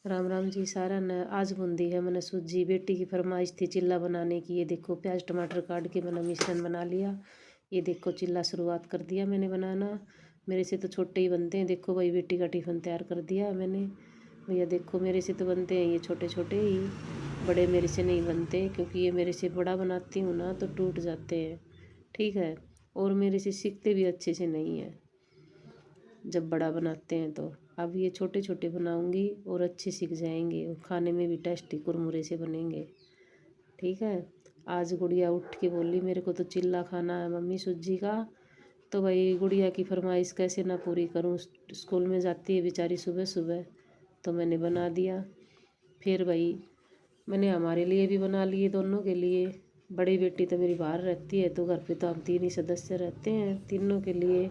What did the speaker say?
राम राम जी सारा न। आज बूंदी है मैंने सूजी। बेटी की फरमाइश थी चिल्ला बनाने की। ये देखो प्याज टमाटर काट के मैंने मिश्रण बना लिया। ये देखो चिल्ला शुरुआत कर दिया मैंने बनाना। मेरे से तो छोटे ही बनते हैं। देखो भाई बेटी का टिफ़िन तैयार कर दिया मैंने। भैया देखो मेरे से तो बनते हैं ये छोटे छोटे ही, बड़े मेरे से नहीं बनते क्योंकि ये मेरे से बड़ा बनाती हूँ ना तो टूट जाते हैं। ठीक है। और मेरे से सीखते भी अच्छे से नहीं है जब बड़ा बनाते हैं तो। अब ये छोटे छोटे बनाऊंगी और अच्छे सीख जाएंगे और खाने में भी टेस्टी कुरमुरे से बनेंगे। ठीक है। आज गुड़िया उठ के बोली मेरे को तो चिल्ला खाना है मम्मी सूजी का। तो भाई गुड़िया की फरमाइश कैसे ना पूरी करूं। स्कूल में जाती है बेचारी सुबह सुबह, तो मैंने बना दिया। फिर भाई मैंने हमारे लिए भी बना लिए, दोनों के लिए। बड़ी बेटी तो मेरी बाहर रहती है तो घर पे तो हम तीन ही सदस्य रहते हैं, तीनों के लिए